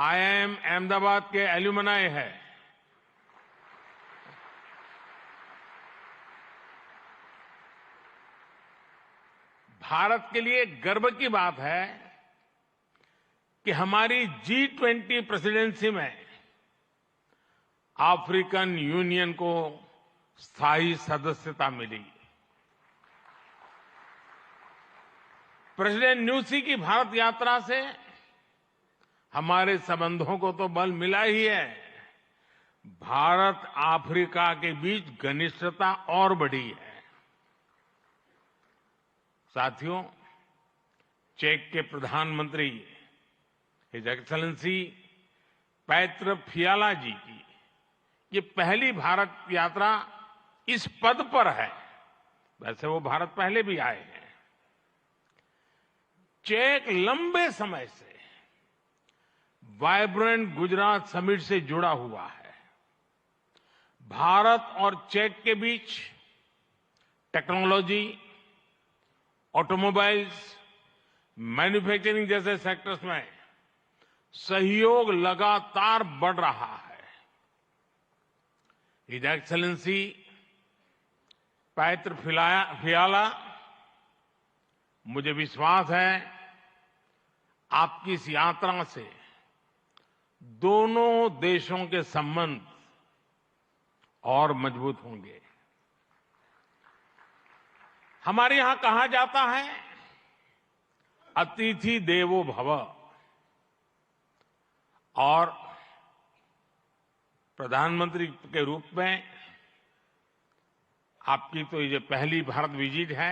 IIM Ahmedabad के alumni है। भारत के लिए गर्व की बात है कि हमारी G20 प्रेसिडेंसी में अफ्रीकन यूनियन को स्थायी सदस्यता मिली। प्रेसिडेंट न्यूसी की भारत यात्रा से हमारे संबंधों को तो बल मिला ही है, भारत अफ्रीका के बीच घनिष्ठता और बढ़ी है। साथियों, चेक के प्रधानमंत्री हिज एक्सेलेंसी पैत्र फियाला जी की ये पहली भारत यात्रा इस पद पर है। वैसे वो भारत पहले भी आए हैं। चेक लंबे समय से वाइब्रेंट गुजरात समिट से जुड़ा हुआ है। भारत और चेक के बीच टेक्नोलॉजी, ऑटोमोबाइल्स, मैन्युफैक्चरिंग जैसे सेक्टर्स में सहयोग लगातार बढ़ रहा है। हिज एक्सेलेंसी पैत्र फियाला, मुझे विश्वास है आपकी इस यात्रा से दोनों देशों के संबंध और मजबूत होंगे। हमारे यहां कहा जाता है, अतिथि देवो भव, और प्रधानमंत्री के रूप में आपकी तो ये पहली भारत विजिट है।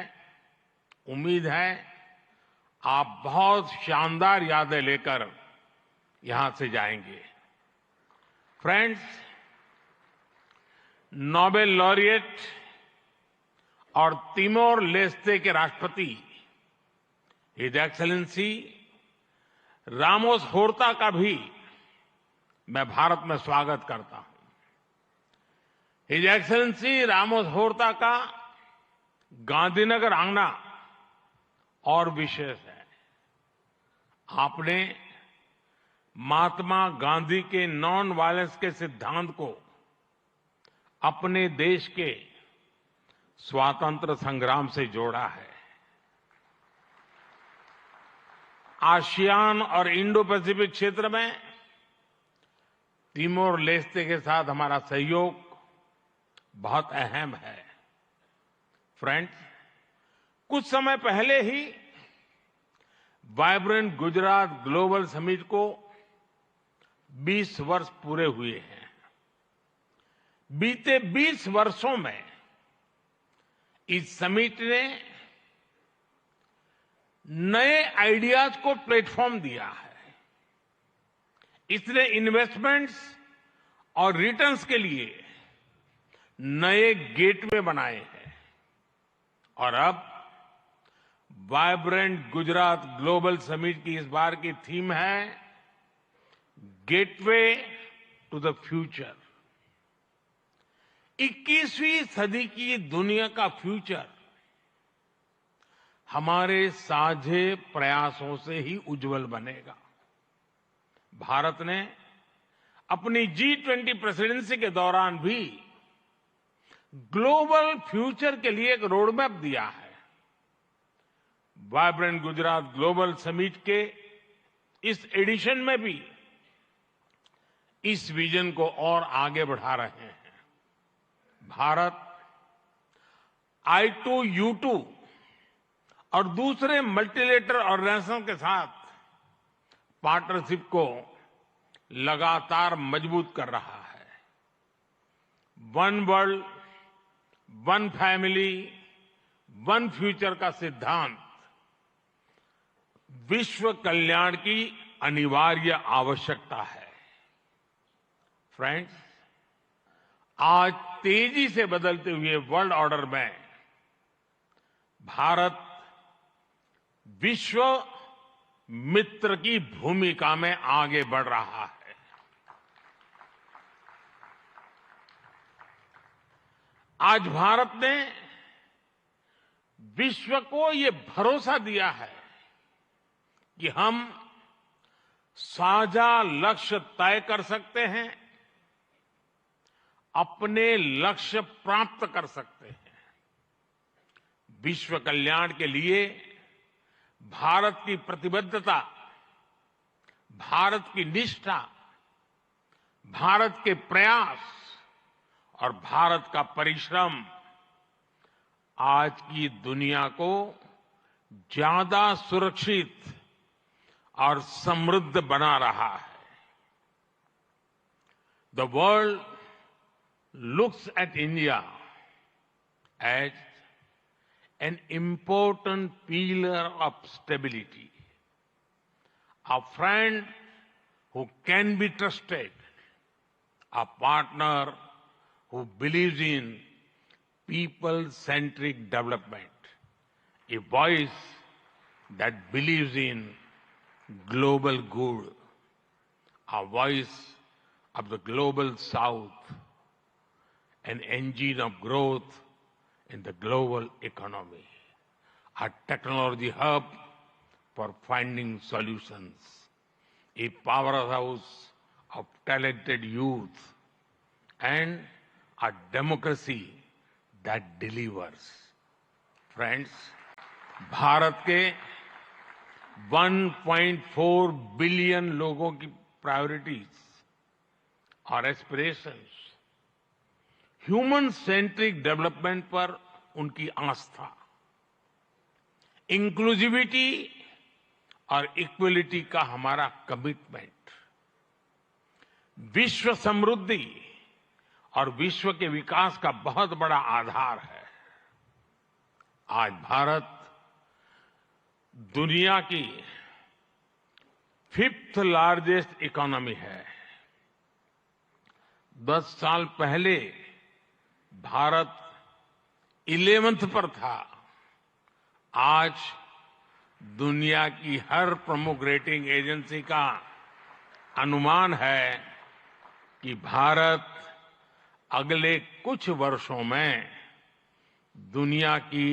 उम्मीद है आप बहुत शानदार यादें लेकर यहां से जाएंगे। फ्रेंड्स, नोबेल लॉरिएट और तिमोर लेस्ते के राष्ट्रपति हिज एक्सेलेंसी रामोस होर्ता का भी मैं भारत में स्वागत करता हूं। हिज एक्सेलेंसी रामोस होर्ता का गांधीनगर आना और विशेष है। आपने महात्मा गांधी के नॉन वायलेंस के सिद्धांत को अपने देश के स्वातंत्र संग्राम से जोड़ा है। आसियान और इंडो पैसिफिक क्षेत्र में तिमोर लेस्ते के साथ हमारा सहयोग बहुत अहम है। फ्रेंड्स, कुछ समय पहले ही वाइब्रेंट गुजरात ग्लोबल समिट को 20 वर्ष पूरे हुए हैं। बीते 20 वर्षों में इस समिट ने नए आइडियाज को प्लेटफॉर्म दिया है। इसने इन्वेस्टमेंट्स और रिटर्न्स के लिए नए गेटवे बनाए हैं। और अब वाइब्रेंट गुजरात ग्लोबल समिट की इस बार की थीम है गेटवे टू द फ्यूचर। 21वीं सदी की दुनिया का फ्यूचर हमारे साझे प्रयासों से ही उज्जवल बनेगा। भारत ने अपनी G20 प्रेसिडेंसी के दौरान भी ग्लोबल फ्यूचर के लिए एक रोडमैप दिया है। वाइब्रेंट गुजरात ग्लोबल समिट के इस एडिशन में भी इस विजन को और आगे बढ़ा रहे हैं। भारत I2U2 और दूसरे मल्टीलेटरल ऑर्गेनाइजेशन के साथ पार्टनरशिप को लगातार मजबूत कर रहा है। One world, one family, one future का सिद्धांत विश्व कल्याण की अनिवार्य आवश्यकता है। फ्रेंड्स, आज तेजी से बदलते हुए वर्ल्ड ऑर्डर में भारत विश्व मित्र की भूमिका में आगे बढ़ रहा है। आज भारत ने विश्व को ये भरोसा दिया है कि हम साझा लक्ष्य तय कर सकते हैं, अपने लक्ष्य प्राप्त कर सकते हैं। विश्व कल्याण के लिए भारत की प्रतिबद्धता, भारत की निष्ठा, भारत के प्रयास और भारत का परिश्रम आज की दुनिया को ज्यादा सुरक्षित और समृद्ध बना रहा है। The world looks at India as an important pillar of stability, a friend who can be trusted, a partner who believes in people-centric development, a voice that believes in global good, a voice of the global South, an engine of growth in the global economy, a technology hub for finding solutions, a powerhouse of talented youth, and a democracy that delivers. Friends, Bharat के 1.4 billion लोगों की priorities और aspirations, human centric development पर उनकी आस्था, inclusivity और equality का हमारा commitment, विश्व समृद्धि और विश्व के विकास का बहुत बड़ा आधार है। आज भारत दुनिया की 5th लार्जेस्ट इकोनॉमी है। 10 साल पहले भारत 11th पर था। आज दुनिया की हर प्रमुख रेटिंग एजेंसी का अनुमान है कि भारत अगले कुछ वर्षों में दुनिया की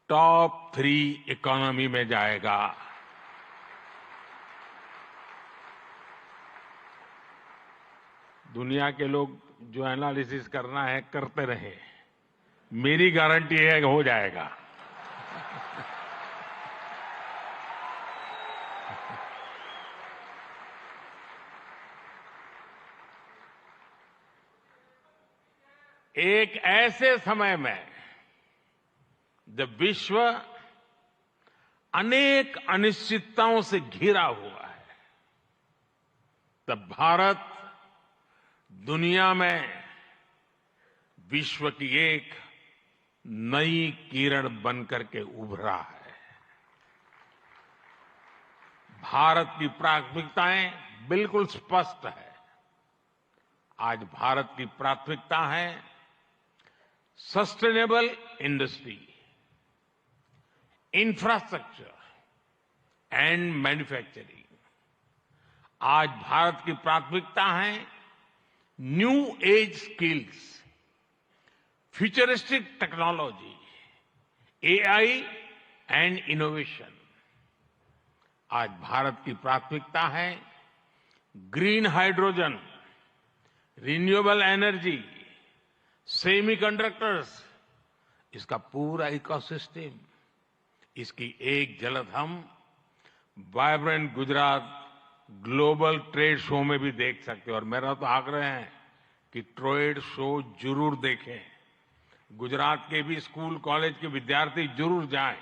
टॉप 3 इकोनॉमी में जाएगा। दुनिया के लोग जो एनालिसिस करना है करते रहे, मेरी गारंटी है कि हो जाएगा। एक ऐसे समय में जब विश्व अनेक अनिश्चितताओं से घिरा हुआ है, तब भारत दुनिया में विश्व की एक नई किरण बनकर के उभरा है। भारत की प्राथमिकताएं बिल्कुल स्पष्ट है। आज भारत की प्राथमिकता है sustainable industry, infrastructure and manufacturing. आज भारत की प्राथमिकता है new age skills, futuristic technology, AI and innovation. आज भारत की प्राथमिकता है green hydrogen, renewable energy, semiconductors, इसका पूरा इकोसिस्टम। इसकी एक झलक हम vibrant Gujarat global trade show में भी देख सकते हैं। और मेरा तो आग्रह है कि ट्रेड शो जरूर देखें। गुजरात के भी स्कूल कॉलेज के विद्यार्थी जरूर जाएं।